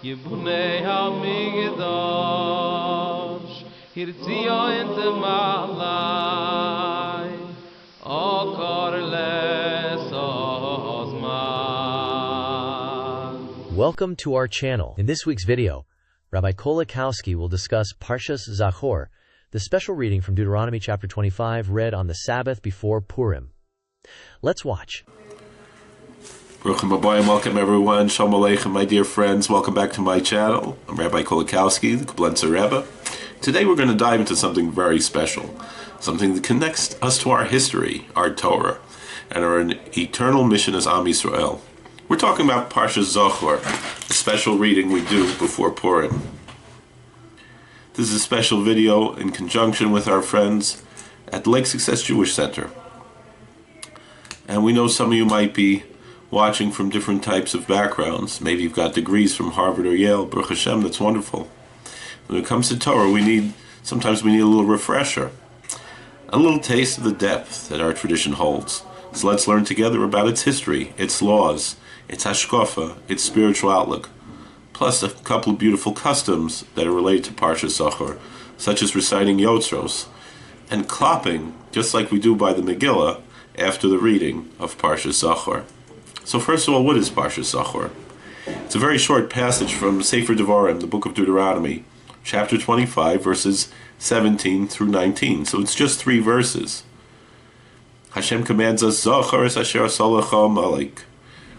Yibunei HaMikdash Hirtzio inte malai Okor les ozman. Welcome to our channel. In this week's video, Rabbi Kolakowski will discuss Parshas Zachor, the special reading from Deuteronomy chapter 25 read on the Sabbath before Purim. Let's watch. Baruch Rabbi, welcome everyone. Shalom Aleichem, my dear friends. Welcome back to my channel. I'm Rabbi Kolakowski, the Koblenzer Rebbe. Today we're going to dive into something very special, something that connects us to our history, our Torah, and our eternal mission as Am Yisrael. We're talking about Parshas Zachor, a special reading we do before Purim. This is a special video in conjunction with our friends at the Lake Success Jewish Center. And we know some of you might be watching from different types of backgrounds. Maybe you've got degrees from Harvard or Yale. Baruch Hashem, that's wonderful. When it comes to Torah, sometimes we need a little refresher, a little taste of the depth that our tradition holds. So let's learn together about its history, its laws, its hashkafa, its spiritual outlook, plus a couple of beautiful customs that are related to Parshas Zachor, such as reciting Yotzros and clapping, just like we do by the Megillah after the reading of Parshas Zachor. So first of all, what is Parshas Zachor? It's a very short passage from Sefer Devarim, the book of Deuteronomy, chapter 25, verses 17 through 19. So it's just 3 verses. Hashem commands us, Zachor es asher asa lecha Amalek.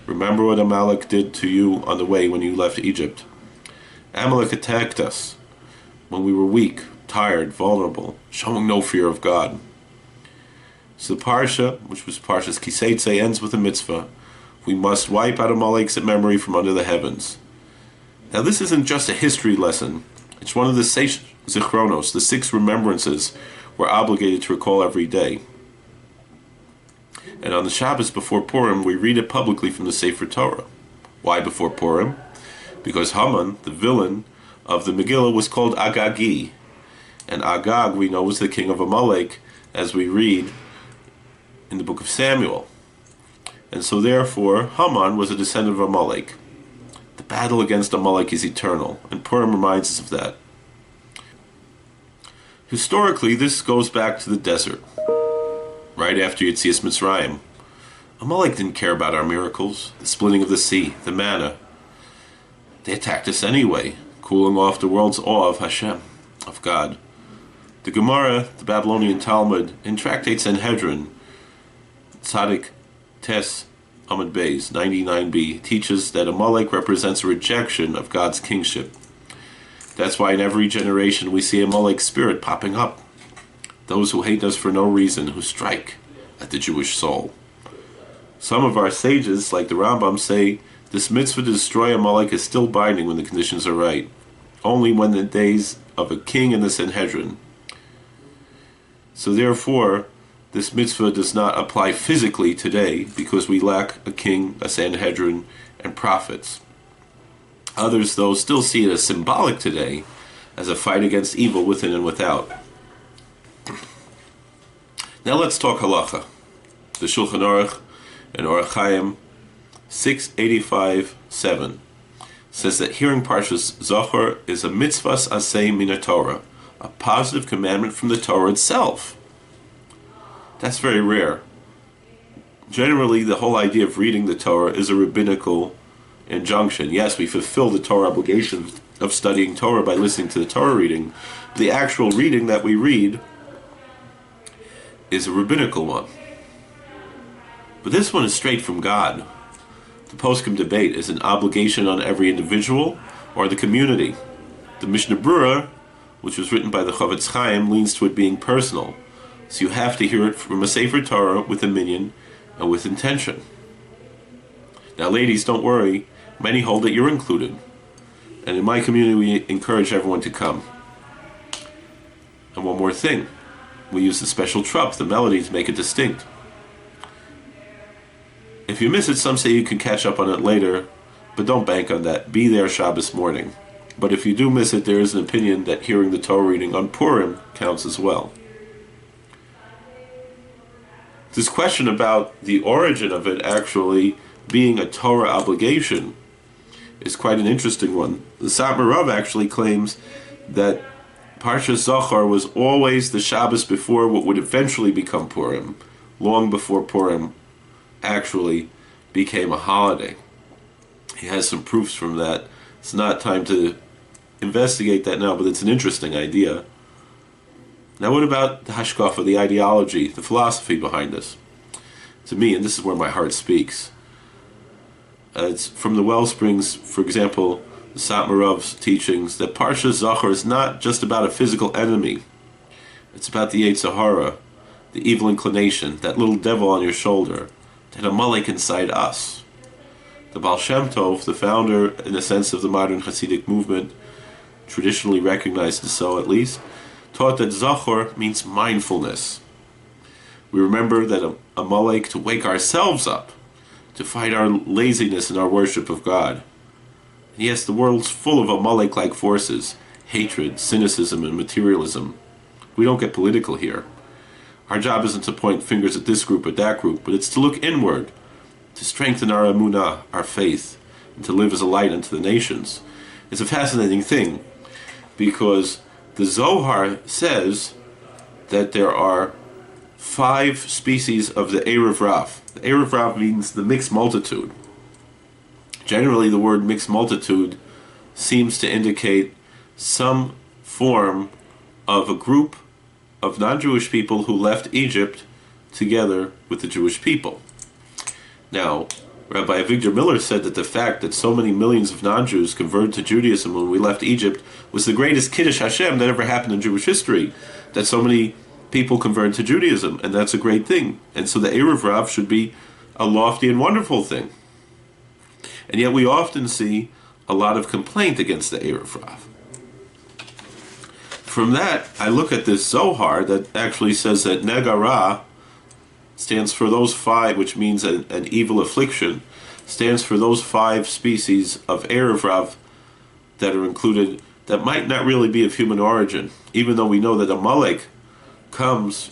Remember what Amalek did to you on the way when you left Egypt. Amalek attacked us when we were weak, tired, vulnerable, showing no fear of God. So the Parsha, which was Parshas Kiseitze, ends with a mitzvah. We must wipe out Amalek's memory from under the heavens. Now this isn't just a history lesson. It's one of the 6 zichronos, the 6 remembrances we're obligated to recall every day. And on the Shabbos before Purim, we read it publicly from the Sefer Torah. Why before Purim? Because Haman, the villain of the Megillah, was called Agagi. And Agag, we know, was the king of Amalek, as we read in the book of Samuel. And so therefore, Haman was a descendant of Amalek. The battle against Amalek is eternal, and Purim reminds us of that. Historically, this goes back to the desert, right after Yetzias Mitzrayim. Amalek didn't care about our miracles, the splitting of the sea, the manna. They attacked us anyway, cooling off the world's awe of Hashem, of God. The Gemara, the Babylonian Talmud, in Tractate Sanhedrin, Tzaddik Tes Amud Beis 99b, teaches that Amalek represents a rejection of God's kingship. That's why in every generation we see Amalek's spirit popping up. Those who hate us for no reason, who strike at the Jewish soul. Some of our sages, like the Rambam, say this mitzvah to destroy Amalek is still binding when the conditions are right, only when the days of a king in the Sanhedrin. So therefore, this mitzvah does not apply physically today because we lack a king, a Sanhedrin, and prophets. Others, though, still see it as symbolic today, as a fight against evil within and without. Now let's talk halacha. The Shulchan Aruch and Orach Chaim 685-7 says that hearing Parshas Zachor is a mitzvahs aseh min Torah, a positive commandment from the Torah itself. That's very rare. Generally, the whole idea of reading the Torah is a rabbinical injunction. Yes, we fulfill the Torah obligation of studying Torah by listening to the Torah reading. The actual reading that we read is a rabbinical one. But this one is straight from God. The poskim debate is an obligation on every individual or the community. The Mishnah Berurah, which was written by the Chavetz Chaim, leans to it being personal. So you have to hear it from a Sefer Torah with a minyan and with intention. Now ladies, don't worry, many hold that you're included. And in my community we encourage everyone to come. And one more thing, we use the special trup, the melody, to make it distinct. If you miss it, some say you can catch up on it later, but don't bank on that. Be there Shabbos morning. But if you do miss it, there is an opinion that hearing the Torah reading on Purim counts as well. This question about the origin of it actually being a Torah obligation is quite an interesting one. The Satmar Rav actually claims that Parshas Zachor was always the Shabbos before what would eventually become Purim, long before Purim actually became a holiday. He has some proofs from that. It's not time to investigate that now, but it's an interesting idea. Now what about the hashkafa, the ideology, the philosophy behind this? To me, and this is where my heart speaks, it's from the wellsprings, for example, the Satmar Rav's teachings, that Parshas Zachor is not just about a physical enemy. It's about the Yetzer Hara, the evil inclination, that little devil on your shoulder, that Amalek inside us. The Baal Shem Tov, the founder, in a sense, of the modern Hasidic movement, traditionally recognized as so at least, taught that Zachor means mindfulness. We remember that Amalek to wake ourselves up, to fight our laziness in our worship of God. And yes, the world's full of Amalek-like forces, hatred, cynicism, and materialism. We don't get political here. Our job isn't to point fingers at this group or that group, but it's to look inward, to strengthen our emunah, our faith, and to live as a light unto the nations. It's a fascinating thing, because the Zohar says that there are 5 species of the Erev Rav. The Erev Rav means the mixed multitude. Generally, the word mixed multitude seems to indicate some form of a group of non-Jewish people who left Egypt together with the Jewish people. Now, Rabbi Avigdor Miller said that the fact that so many millions of non-Jews converted to Judaism when we left Egypt was the greatest Kiddush Hashem that ever happened in Jewish history, that so many people converted to Judaism, and that's a great thing. And so the Erev Rav should be a lofty and wonderful thing. And yet we often see a lot of complaint against the Erev Rav. From that, I look at this Zohar that actually says that Negara stands for those 5, which means an evil affliction, stands for those 5 species of Erev Rav that are included that might not really be of human origin, even though we know that Amalek comes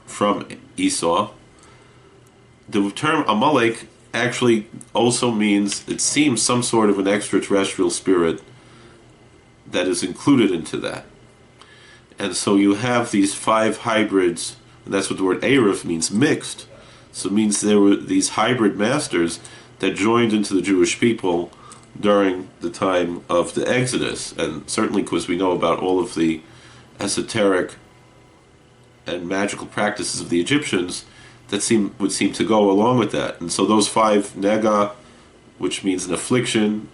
from Esau. The term Amalek actually also means, it seems, some sort of an extraterrestrial spirit that is included into that. And so you have these 5 hybrids, and that's what the word Erev means, mixed. So it means there were these hybrid masters that joined into the Jewish people during the time of the Exodus, and certainly because we know about all of the esoteric and magical practices of the Egyptians that would seem to go along with that. And so those 5, Nega, which means an affliction,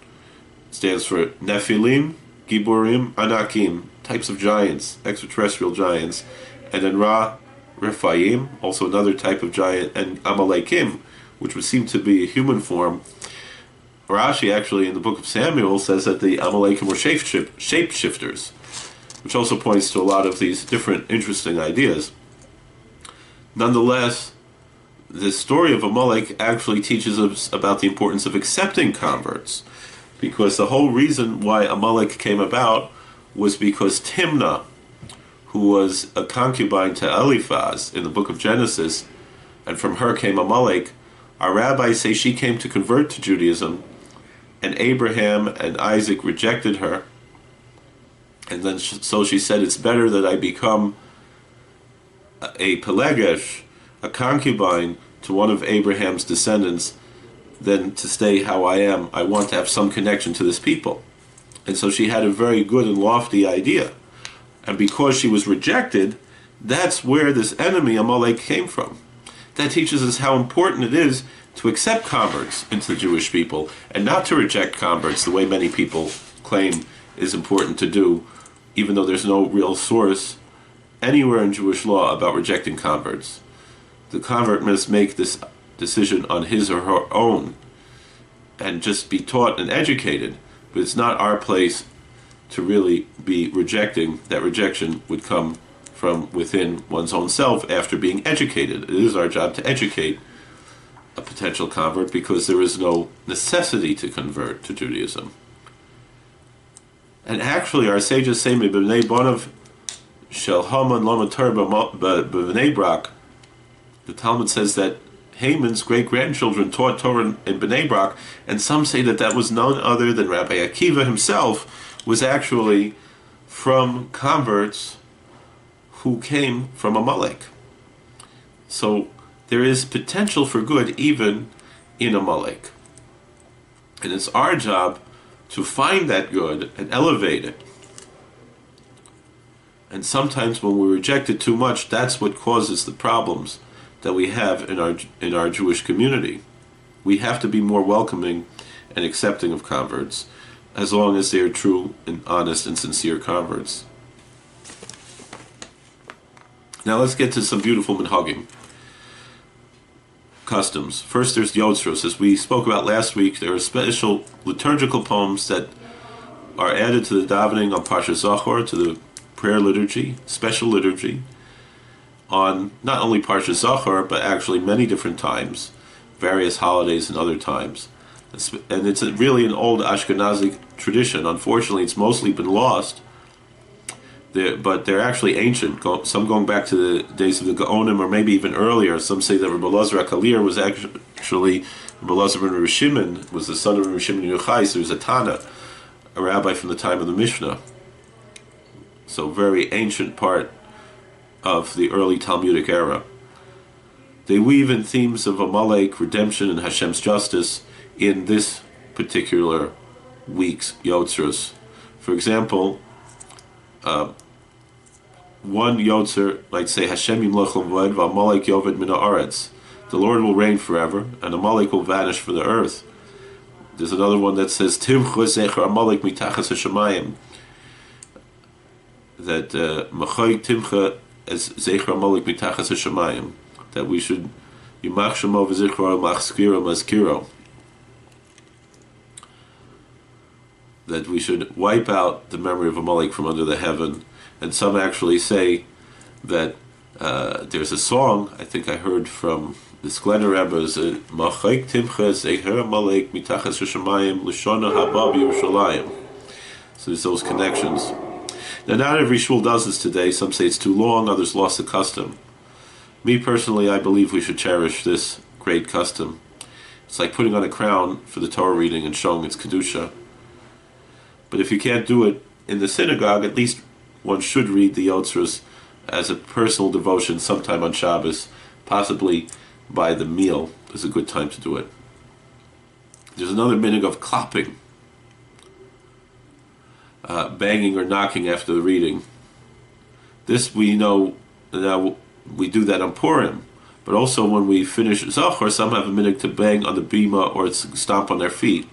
stands for Nephilim, Giborim, Anakim, types of giants, extraterrestrial giants, and then Ra, Rephaim, also another type of giant, and Amalekim, which would seem to be a human form. Rashi actually in the book of Samuel says that the Amalekim were shapeshifters, which also points to a lot of these different interesting ideas. Nonetheless, the story of Amalek actually teaches us about the importance of accepting converts, because the whole reason why Amalek came about was because Timnah, who was a concubine to Eliphaz in the book of Genesis, and from her came Amalek, our rabbis say she came to convert to Judaism, and Abraham and Isaac rejected her, and then so she said, it's better that I become a Pelegesh, a concubine to one of Abraham's descendants, than to stay how I am. I want to have some connection to this people. And so she had a very good and lofty idea. And because she was rejected, that's where this enemy Amalek came from. That teaches us how important it is to accept converts into the Jewish people and not to reject converts the way many people claim is important to do, even though there's no real source anywhere in Jewish law about rejecting converts. The convert must make this decision on his or her own and just be taught and educated, but it's not our place to really be rejecting. That rejection would come from within one's own self after being educated. It is our job to educate a potential convert because there is no necessity to convert to Judaism. And actually our sages say, B'nei Bonav Shel Haman Lamatar B'nei Brak, the Talmud says that Haman's great-grandchildren taught Torah in Bnei Brak, and some say that that was none other than Rabbi Akiva himself, was actually from converts who came from Amalek. So there is potential for good even in Amalek. And it's our job to find that good and elevate it. And sometimes when we reject it too much, that's what causes the problems that we have in our Jewish community. We have to be more welcoming and accepting of converts, as long as they are true and honest and sincere converts. Now let's get to some beautiful minhagim, customs. First, there's the yotzros. As we spoke about last week, there are special liturgical poems that are added to the davening on Parshas Zachor, to the prayer liturgy, special liturgy, on not only Parshas Zachor, but actually many different times, various holidays and other times. And it's really an old Ashkenazi tradition. Unfortunately, it's mostly been lost. But they're actually ancient, some going back to the days of the Gaonim, or maybe even earlier. Some say that Rebbe Elazar HaKalir was actually, Rebbe Elazar ben Rebbe Shimon, was the son of Rebbe Shimon Yochai, so he was a Tana, a rabbi from the time of the Mishnah. So very ancient part of the early Talmudic era. They weave in themes of Amalek, redemption, and Hashem's justice in this particular week's Yotzros. For example, one Yotzer might say, Hashem yimloch l'vod v'Amalek yoved min haaretz. The Lord will reign forever, and Amalek will vanish from the earth. There's another one that says, Timchu Zachor Amalek mitachas hashamayim. That Machoy Timcha as Zachor Amalek mitachas hashamayim. That we should Yimach Shemo v'Zichro Machskiro Mazkiro. That we should wipe out the memory of Amalek from under the heaven. And some actually say that there's a song, I think I heard from the Sklener Rebbe, Machayk Timcha Zecher Amalek Mitachas Hashamayim L'Shona Haba B'Yerushalayim. So there's those connections. Now, not every shul does this today. Some say it's too long, others lost the custom. Me personally, I believe we should cherish this great custom. It's like putting on a crown for the Torah reading and showing its Kedusha. But if you can't do it in the synagogue, at least one should read the Yotzros as a personal devotion sometime on Shabbos, possibly by the meal is a good time to do it. There's another minhag of clapping, banging or knocking after the reading. This we know, now we do that on Purim, but also when we finish Zachor, some have a minhag to bang on the bima or stomp on their feet.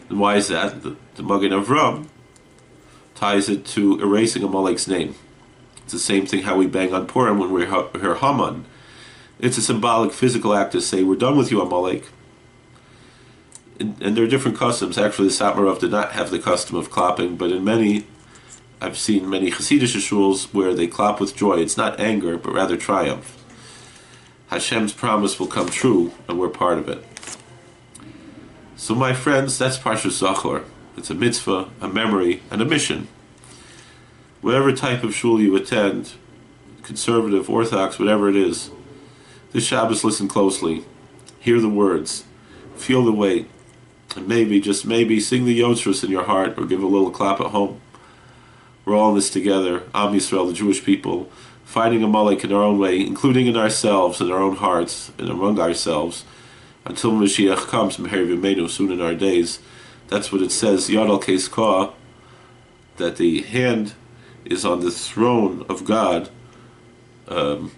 And why is that? The Magen Avram ties it to erasing Amalek's name. It's the same thing how we bang on Purim when we hear Haman. It's a symbolic physical act to say, we're done with you, Amalek. And there are different customs. Actually, the Satmarov did not have the custom of clapping, but I've seen many Hasidic shuls where they clap with joy. It's not anger, but rather triumph. Hashem's promise will come true, and we're part of it. So my friends, that's Parshas Zachor. It's a mitzvah, a memory, and a mission. Whatever type of shul you attend, conservative, Orthodox, whatever it is, this Shabbos listen closely, hear the words, feel the weight, and maybe, just maybe, sing the Yotzros in your heart or give a little clap at home. We're all in this together, Am Yisrael, the Jewish people, fighting Amalek in our own way, including in ourselves, in our own hearts, and among ourselves, until Mashiach comes, Meher V'Meinu, soon in our days. That's what it says, Yad al Keis Ka, that the hand is on the throne of God, that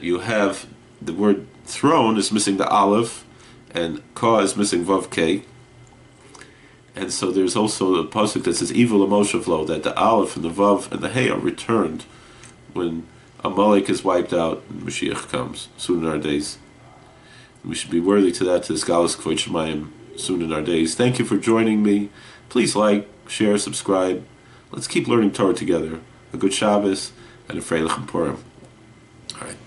you have, the word throne is missing the aleph, and Ka is missing Vav K. And so there's also a pasuk that says, Evil Moshe, that the aleph and the Vav and the Hey are returned when Amalek is wiped out and Mashiach comes, soon in our days. We should be worthy to that, to this Galus Kvoid Shemayim, soon in our days. Thank you for joining me. Please like, share, subscribe. Let's keep learning Torah together. A good Shabbos and a Freilich Purim. All right.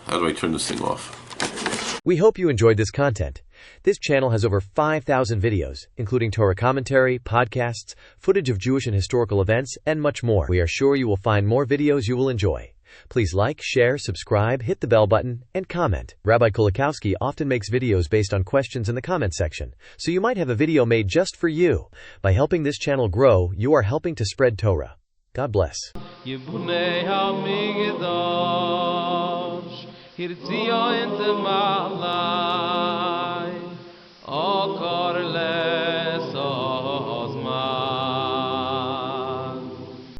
How do I turn this thing off? We hope you enjoyed this content. This channel has over 5,000 videos, including Torah commentary, podcasts, footage of Jewish and historical events, and much more. We are sure you will find more videos you will enjoy. Please like, share, subscribe, hit the bell button, and comment. Rabbi Kolakowski often makes videos based on questions in the comment section, so you might have a video made just for you. By helping this channel grow, you are helping to spread Torah. God bless. Yibunei HaMikdash, Hirtzia in the Malah.